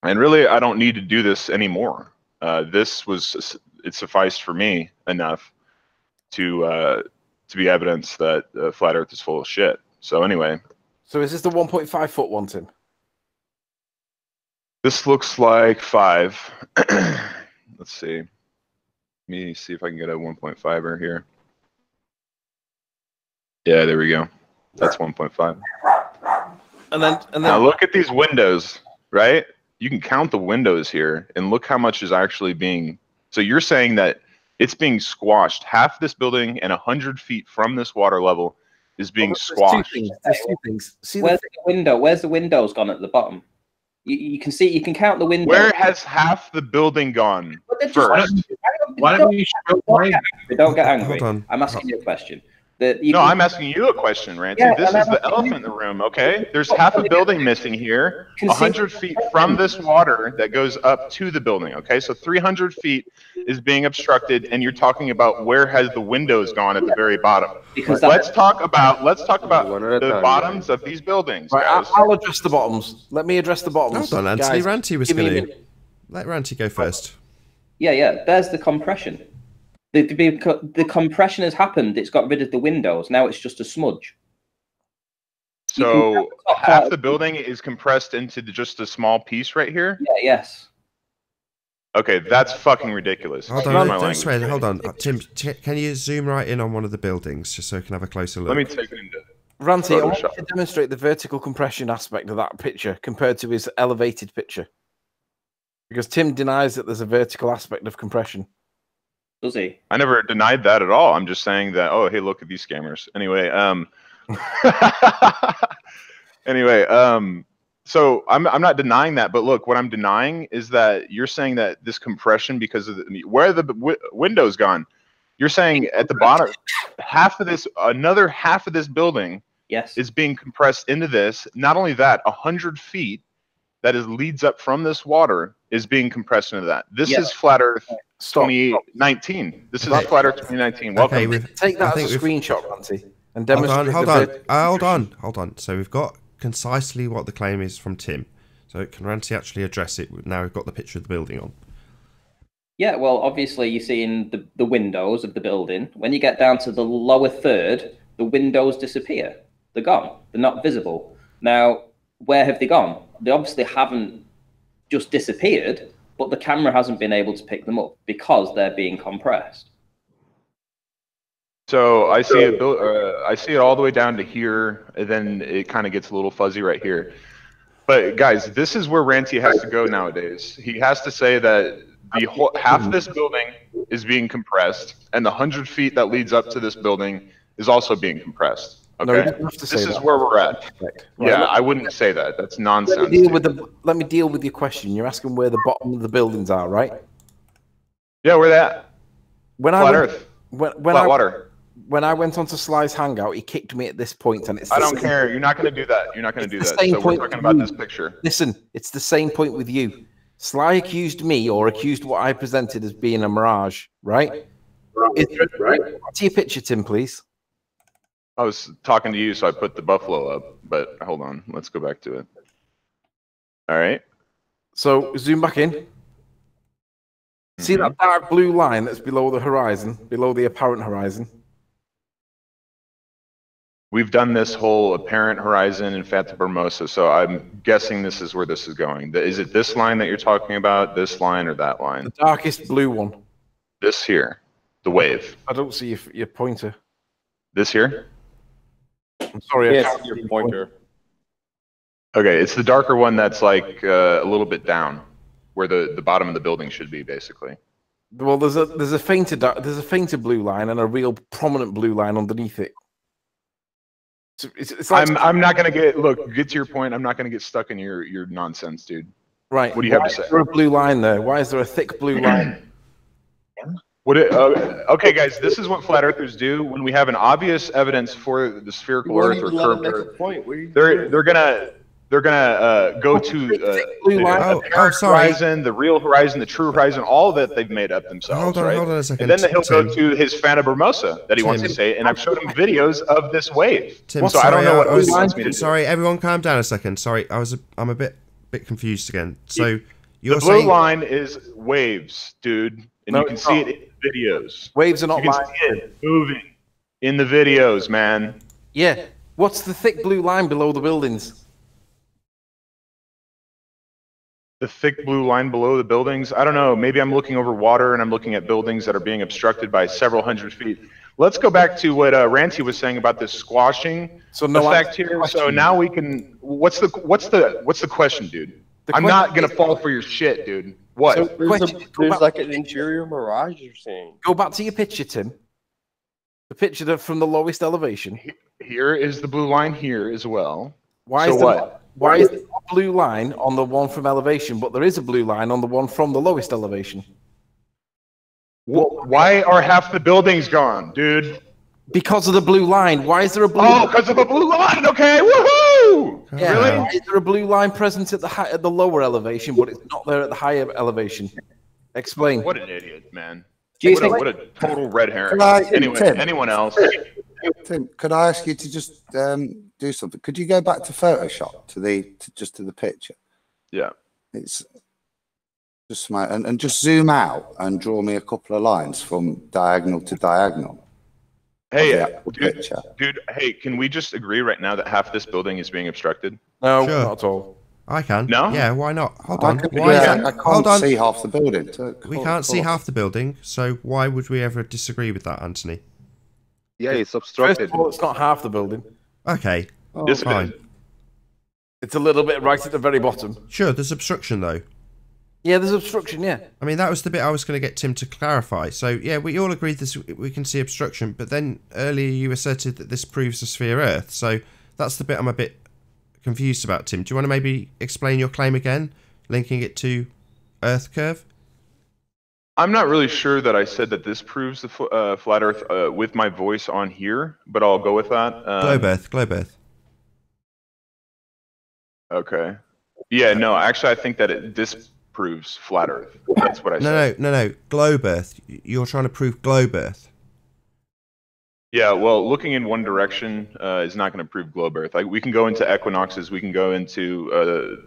And really, I don't need to do this anymore. It sufficed for me enough to be evidence that flat Earth is full of shit. So anyway. So is this the 1.5 foot one, Tim? This looks like 5. Let's see. Let me see if I can get a 1.5er here. Yeah, there we go. That's 1.5. And then now look at these windows, right? You can count the windows here, and look how much is actually being. So you're saying that it's being squashed. Half this building and 100 feet from this water level is being squashed. There's two things. See Where's the window? Where's the windows gone at the bottom? You can see. You can count the windows. Where has half the building gone first? Why don't you don't get angry? Hold on. I'm asking you a question. I'm asking you a question, Ranty. Yeah, this is the elephant in the room, okay? There's half a building missing here, 100 feet from this water that goes up to the building, okay? So 300 feet is being obstructed, and you're talking about where has the windows gone at the very bottom. Let's talk about the bottoms of these buildings, guys. I'll address the bottoms. Let me address the bottoms. Hold on, Anthony. Ranty was going to... Let Ranty go first. Yeah. There's the compression. The compression has happened. It's got rid of the windows. Now it's just a smudge. So half the building is compressed into just a small piece right here? Yeah, yes. Okay, that's fucking ridiculous. Hold on. Tim, can you zoom right in on one of the buildings just so we can have a closer look? Let me take it into Ranty, I want you to demonstrate the vertical compression aspect of that picture compared to his elevated picture. Because Tim denies that there's a vertical aspect of compression. Does he? I never denied that at all. I'm just saying that, oh, hey, look at these scammers. Anyway, so I'm not denying that, but look, what I'm denying is that you're saying that this compression, because of where the window's gone, you're saying at the bottom, another half of this building is being compressed into this. Not only that, 100 feet that leads up from this water is being compressed into that. This is Flat Earth 2019. This is Flat Earth 2019. Welcome. Okay, take that as a screenshot, Ranty, and demonstrate. Hold on. So we've got concisely what the claim is from Tim. So can Ranty actually address it? Now we've got the picture of the building on. Yeah, well, obviously you're seeing the windows of the building. When you get down to the lower third, the windows disappear. They're gone. They're not visible. Now, where have they gone? They obviously haven't just disappeared, but the camera hasn't been able to pick them up because they're being compressed. So I see it. I see it all the way down to here, and then it kind of gets a little fuzzy right here. But guys, this is where Ranty has to go nowadays. He has to say that the whole, half of this building is being compressed, and the 100 feet that leads up to this building is also being compressed. Okay, No, this is where we're at. Right. Yeah, I wouldn't say that. That's nonsense. Let me deal with your question. You're asking where the bottom of the buildings are, right? Yeah, where that? Flat Earth. Flat water. When I went onto Sly's Hangout, he kicked me at this point, and it's. I don't care. You're not going to do that. You're not going to do that. So we're talking about this picture. Listen, it's the same point with you. Sly accused me, or accused what I presented as being a mirage, right? Right. See your picture, Tim, please. I was talking to you, so I put the buffalo up. But hold on, let's go back to it. All right. So zoom back in. See that dark blue line that's below the horizon, below the apparent horizon? We've done this whole apparent horizon in Fata Bermosa, so I'm guessing this is where this is going. Is it this line that you're talking about, this line, or that line? The darkest blue one. This here, the wave. I don't see your pointer. This here? I'm sorry. Yes, your pointer. Okay, it's the darker one that's like a little bit down, where the bottom of the building should be, basically. Well, there's a fainter blue line and a real prominent blue line underneath it. It's like I'm not gonna get to your point. I'm not gonna get stuck in your nonsense, dude. Right. What do you have to say? Why is there a blue line there? Why is there a thick blue line? Okay, guys, this is what flat earthers do when we have an obvious evidence for the spherical Earth or curved Earth. They're gonna go to the horizon, the real horizon, the true horizon, all that they've made up themselves. Hold on a second. And then he'll go to his Fata Bermosa that he wants to say, and I've showed him videos of this wave. Tim, so I don't know what he wants me to do. Sorry, everyone, calm down a second. Sorry, I'm a bit confused again. So you're the saying blue line is waves, dude, and you can see it in the videos. Waves are not you can see it moving in the videos, man. Yeah. What's the thick blue line below the buildings? The thick blue line below the buildings? I don't know. Maybe I'm looking over water and I'm looking at buildings that are being obstructed by several hundred feet. Let's go back to what Ranty was saying about this squashing effect here. So now we can. What's the question, dude? I'm not gonna fall for your shit, dude. What? So there's like an inferior mirage you're saying. Go back to your picture, Tim. The picture from the lowest elevation. Here is the blue line here as well. Why is there a blue line on the one from elevation, but there is a blue line on the one from the lowest elevation? Why are half the buildings gone, dude? Because of the blue line. Why is there a blue line? Oh, because of a blue line. Okay, woohoo! Yeah, really? Why is there a blue line present at the lower elevation, but it's not there at the higher elevation? Explain. What an idiot, man. What a total red herring. Anyway, Tim, anyone else? Tim, could I ask you to just do something? Could you go back to Photoshop to the picture? Yeah. It's just and just zoom out and draw me a couple of lines from diagonal to diagonal. Hey, dude. Hey, can we just agree right now that half this building is being obstructed? No, not at all. I can. No? Yeah, why not? Hold on. I can't see half the building. We can't see half the building, so why would we ever disagree with that, Anthony? Yeah, it's obstructed. First of all, it's not half the building. Okay, fine. It's a little bit right at the very bottom. Sure, there's obstruction, though. Yeah, there's obstruction, yeah. I mean, that was the bit I was going to get Tim to clarify. So, yeah, we all agreed we can see obstruction, but then earlier you asserted that this proves a sphere Earth, so that's the bit I'm a bit confused about, Tim. Do you want to maybe explain your claim again, linking it to Earth curve? I'm not really sure that I said that this proves the flat Earth with my voice on here, but I'll go with that. Globe Earth. Okay. Yeah, no, actually, I think that it disproves flat Earth. That's what I said. No, globe Earth. You're trying to prove globe Earth. Yeah, well, looking in one direction is not going to prove globe Earth. Like we can go into equinoxes, we can go into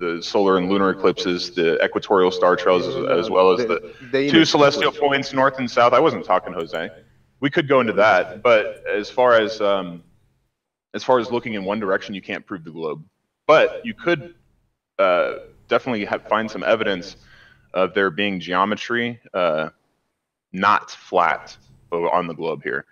the solar and lunar eclipses, the equatorial star trails, as well as the two celestial points north and south. I wasn't talking Jose. We could go into that, but as far as looking in one direction, you can't prove the globe. But you could definitely find some evidence of there being geometry not flat on the globe here.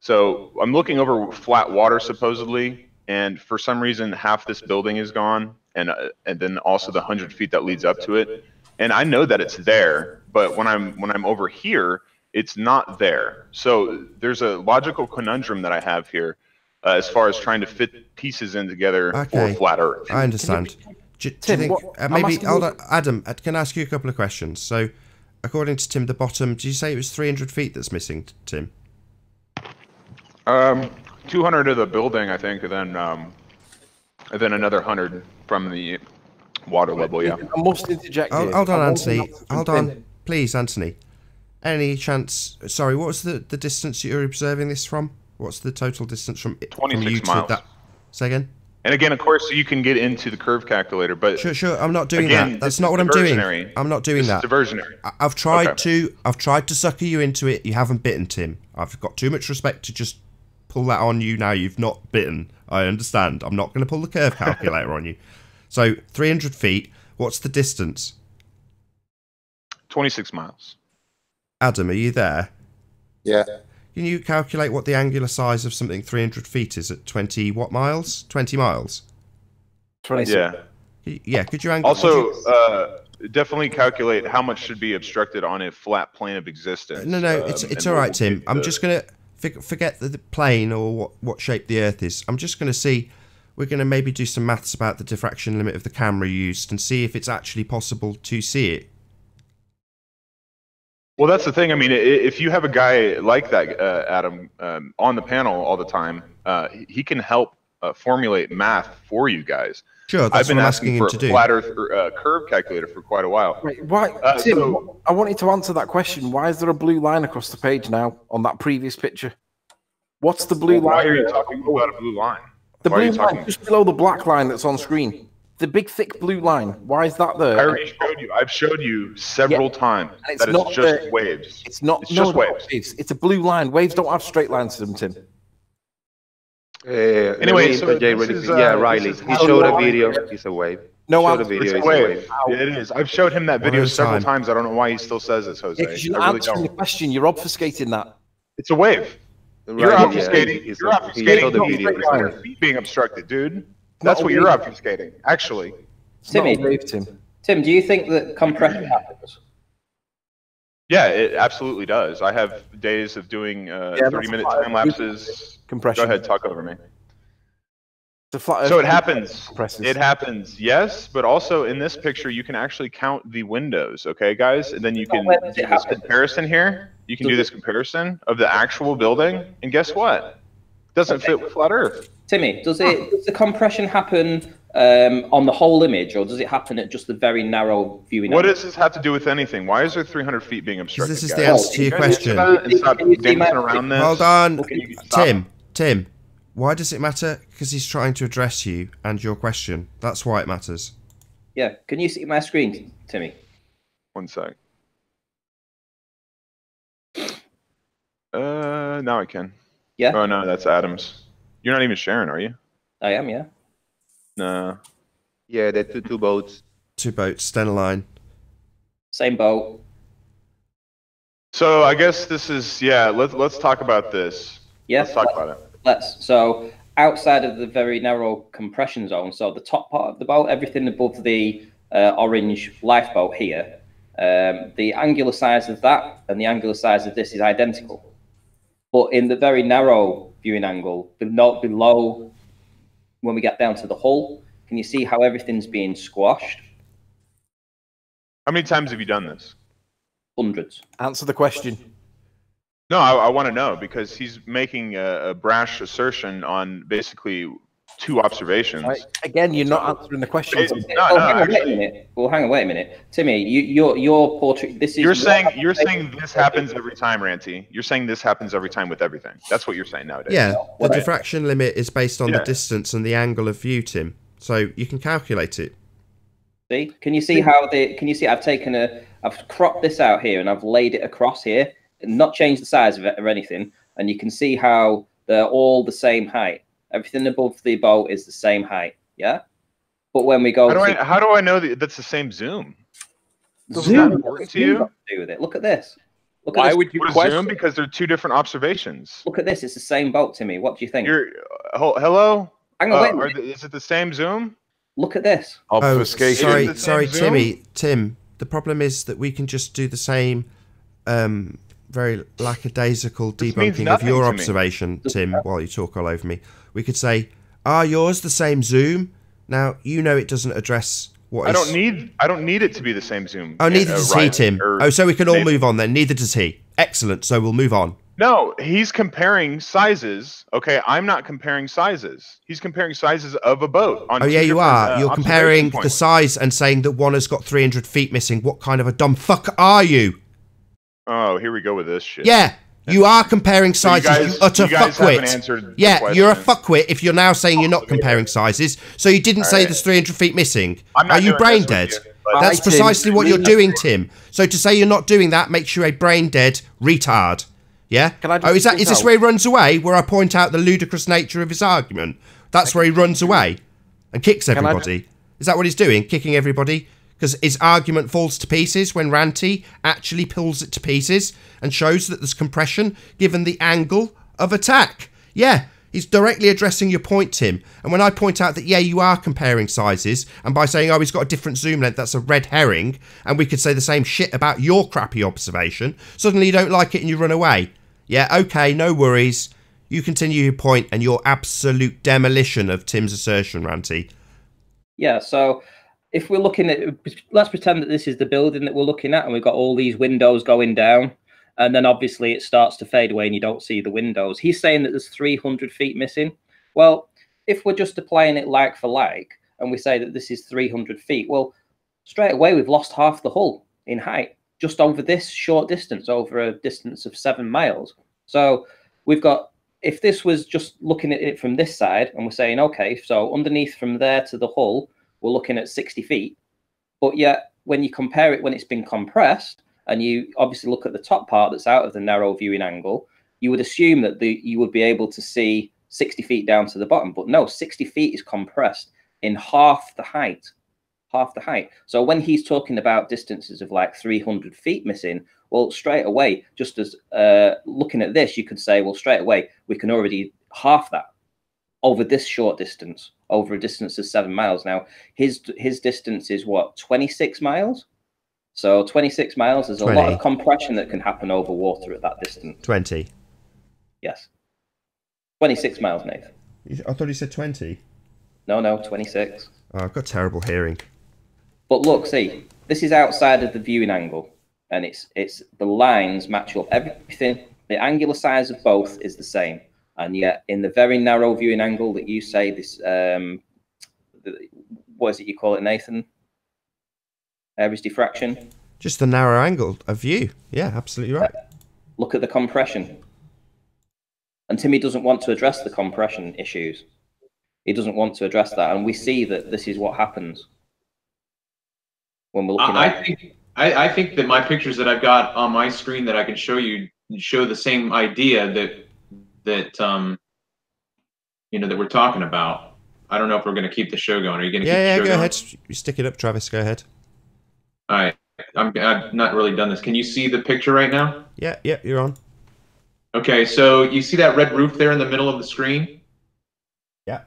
So I'm looking over flat water supposedly, and for some reason half this building is gone, and then also the 100 feet that leads up to it. And I know that it's there, but when I'm over here, it's not there. So there's a logical conundrum that I have here as far as trying to fit pieces in together for flat Earth. I understand. Do you think maybe Adam? Can I ask you a couple of questions? So, according to Tim, the bottom. Did you say it was 300 feet that's missing, Tim? 200 of the building, I think, and then another 100 from the water level. Yeah. I must interject. Hold on, Anthony. Hold on, please, Anthony. Any chance? Sorry, what was the distance you're observing this from? What's the total distance from 26 miles. To that? Say again. And again, of course, you can get into the curve calculator, but sure. I'm not doing that. That's not what I'm doing. I'm not doing that. Diversionary. I've tried to sucker you into it. You haven't bitten, Tim. I've got too much respect to just pull that on you now. You've not bitten. I understand. I'm not going to pull the curve calculator on you. So 300 feet. What's the distance? 26 miles. Adam, are you there? Yeah. Can you calculate what the angular size of something 300 feet is at 20 what miles? 20 miles? 20. Yeah. Yeah, could you also definitely calculate how much should be obstructed on a flat plane of existence? No, it's all right, Tim. I'm just going to forget the plane or what shape the Earth is. I'm just going to see, we're going to maybe do some maths about the diffraction limit of the camera used and see if it's actually possible to see it. Well, that's the thing. I mean, if you have a guy like that, Adam, on the panel all the time, he can help formulate math for you guys. Sure, that's I've been what I'm asking him for to a do. flat Earth curve calculator for quite a while. Right, why, Tim? I wanted to answer that question. Why is there a blue line across the page now on that previous picture? What's the blue line? Why are you talking about a blue line? The blue line just below the black line that's on screen. The big thick blue line. Why is that there? I already showed you. I've showed you several times that it's just waves. It's not. It's just waves. It's a blue line. Waves don't have straight lines to them, Tim. Anyway, so Riley. He showed a video. It's a wave. No, showed a video. It's a wave. It is. I've showed him that video several times. I don't know why he still says this, Jose. Because you're answering the question. You're obfuscating that. It's a wave. You're obfuscating. You're obfuscating the video. Feet being obstructed, dude. That's what you're obfuscating, actually. Timmy, Tim, do you think that compression happens? Yeah, it absolutely does. I have days of doing 30-minute time lapses. Compression. Go ahead, talk over me. So it happens. It happens, yes, but also in this picture, you can actually count the windows, okay, guys? And then you can do this comparison here. You can do this comparison of the actual building, and guess what? It doesn't fit with flat Earth. Timmy, does the compression happen on the whole image, or does it happen at just the very narrow viewing? What does this have to do with anything? Why is there 300 feet being obstructed? This is the answer to your question. Hold on, Tim. Why does it matter? Because he's trying to address you and your question. That's why it matters. Yeah. Can you see my screen, Timmy? One sec. Now I can. Yeah. Oh no, that's Adam's. You're not even sharing, are you? I am, yeah. No. Yeah, they're two boats. Two boats, stand a line. Same boat. So I guess this is let's talk about this. Yeah. Let's talk about it. So outside of the very narrow compression zone, so the top part of the boat, everything above the orange lifeboat here, the angular size of that and the angular size of this is identical. But in the very narrow viewing angle, below, when we get down to the hull, can you see how everything's being squashed? How many times have you done this? Hundreds. Answer the question. No, I want to know, because he's making a brash assertion on basically two observations. Right. Again, you're not answering the question. Well, hang on, wait a minute, Timmy. Your portrait. This is you're saying this happens every time, Ranty. You're saying this happens every time with everything. That's what you're saying nowadays. Yeah, the diffraction limit is based on the distance and the angle of view, Tim. So you can calculate it. See? Can you see how Can you see? I've cropped this out here and I've laid it across here, and not changed the size of it or anything, and you can see how they're all the same height. Everything above the boat is the same height. Yeah. But when we go, how do I know that that's the same zoom? Zoom important to you? To do with it. Look at this. Why would you question? Zoom? Because they're two different observations. Look at this. It's the same boat, Timmy. What do you think? Hello. Hang on, wait. Is it the same zoom? Look at this. Obfuscation. Sorry, Tim. The problem is that we can just do the same, very lackadaisical debunking of your observation, Tim. While you talk all over me, we could say, "Are yours the same zoom?" Now you know it doesn't address what I don't need it to be the same zoom. Oh, neither does he, Tim. Oh, so we can all move on then. Neither does he. Excellent. So we'll move on. No, he's comparing sizes. Okay, I'm not comparing sizes. He's comparing sizes of a boat. On yeah, you are. You're comparing the size and saying that one has got 300 feet missing. What kind of a dumb fuck are you? Oh, here we go with this shit. Yeah, you are comparing sizes, you utter fuckwit. Yeah, you're a fuckwit if you're now saying you're not comparing sizes. So you didn't say there's 300 feet missing. Are you brain dead? That's precisely what you're doing, Tim. So to say you're not doing that makes you a brain dead retard. Yeah? Is this where he runs away? Where I point out the ludicrous nature of his argument? That's where he runs away and kicks everybody. Is that what he's doing? Kicking everybody? Because his argument falls to pieces when Ranty actually pulls it to pieces and shows that there's compression given the angle of attack. Yeah, he's directly addressing your point, Tim. And when I point out that, yeah, you are comparing sizes, and by saying, oh, he's got a different zoom length, that's a red herring, and we could say the same shit about your crappy observation, suddenly you don't like it and you run away. Yeah, okay, no worries. You continue your point and your absolute demolition of Tim's assertion, Ranty. Yeah, so if we're looking at, let's pretend that this is the building that we're looking at and we've got all these windows going down, and then obviously it starts to fade away and you don't see the windows. He's saying that there's 300 feet missing. Well, if we're just applying it like for like, and we say that this is 300 feet, well, straight away we've lost half the hull in height, just over this short distance, over a distance of 7 miles. So we've got, if this was just looking at it from this side, and we're saying, okay, so underneath from there to the hull, we're looking at 60 feet. But yet, when you compare it when it's been compressed, and you obviously look at the top part that's out of the narrow viewing angle, you would assume that you would be able to see 60 feet down to the bottom. But no, 60 feet is compressed in half the height. Half the height. So when he's talking about distances of like 300 feet missing, well, straight away, just as looking at this, you could say, well, straight away, we can already half that over this short distance, over a distance of 7 miles. Now, his distance is what, 26 miles? So 26 miles, there's a lot of compression that can happen over water at that distance. 20. Yes. 26 miles, Nathan. I thought you said 20. No, 26. Oh, I've got terrible hearing. But look, see, this is outside of the viewing angle, and it's the lines match up. Everything, the angular size of both is the same, and yet in the very narrow viewing angle that you say this, what is it you call it, Nathan? Average diffraction. Just the narrow angle of view. Yeah, absolutely right. Look at the compression. And Timmy doesn't want to address the compression issues. He doesn't want to address that, and we see that this is what happens when we're looking at it. I think that my pictures that I've got on my screen that I can show you show the same idea that you know, that we're talking about. I don't know if we're going to keep the show going. Are you going to keep the show going? Yeah, go ahead. You stick it up, Travis. Go ahead. All right. I've not really done this. Can you see the picture right now? Yeah, you're on. Okay, so you see that red roof there in the middle of the screen? Yeah.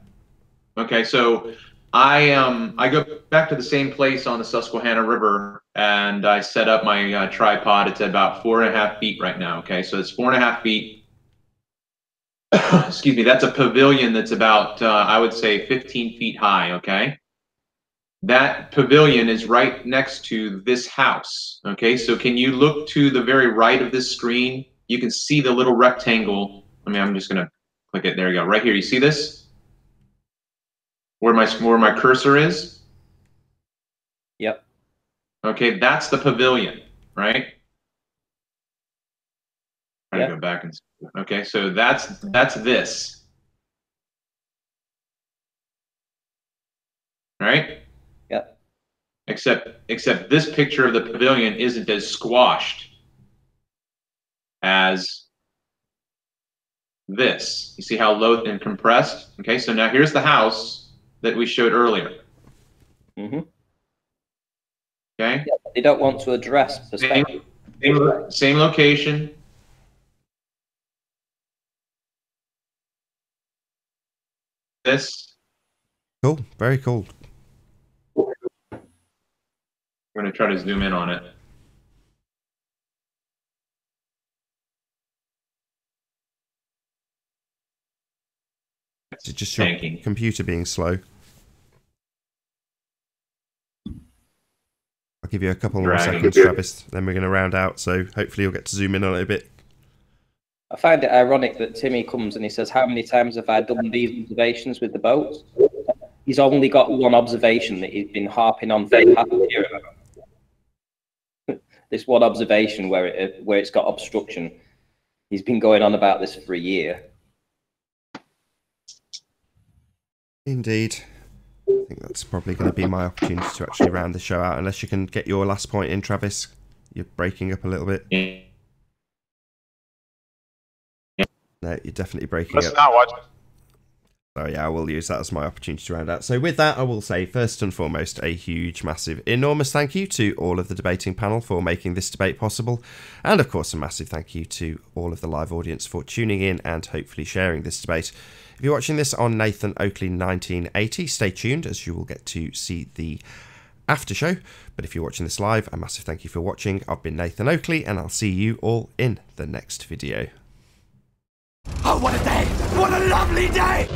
Okay, so I go back to the same place on the Susquehanna River, and I set up my tripod. It's at about 4.5 feet right now. Okay, so it's 4.5 feet. Excuse me. That's a pavilion that's about I would say 15 feet high. Okay. That pavilion is right next to this house. Okay, so can you look to the very right of this screen? You can see the little rectangle. I mean, I'm just gonna click it. There you go. Right here. You see this? where my cursor is? Yep. Okay, that's the pavilion, right? Try Yep. to go back and okay, so that's this. Right? Yep. Except this picture of the pavilion isn't as squashed as this. You see how low and compressed? Okay, so now here's the house that we showed earlier. Mm-hmm. Okay. Yeah, they don't want to address perspective. Same location. This. Cool. Very cool. I'm going to try to zoom in on it. Is it just your computer being slow? I'll give you a couple more seconds, Travis, then we're going to round out, so hopefully you'll get to zoom in on it a bit. I find it ironic that Timmy comes and he says, how many times have I done these observations with the boats? He's only got one observation that he's been harping on for half a year. This one observation where it's got obstruction. He's been going on about this for a year. Indeed. I think that's probably going to be my opportunity to actually round the show out, unless you can get your last point in, Travis. You're breaking up a little bit. No, you're definitely breaking up. Not watching. So yeah, I will use that as my opportunity to round out. So with that, I will say first and foremost a huge, massive, enormous thank you to all of the debating panel for making this debate possible. And of course, a massive thank you to all of the live audience for tuning in and hopefully sharing this debate. If you're watching this on Nathan Oakley 1980, stay tuned as you will get to see the after show. But if you're watching this live, a massive thank you for watching. I've been Nathan Oakley and I'll see you all in the next video. Oh, what a day! What a lovely day!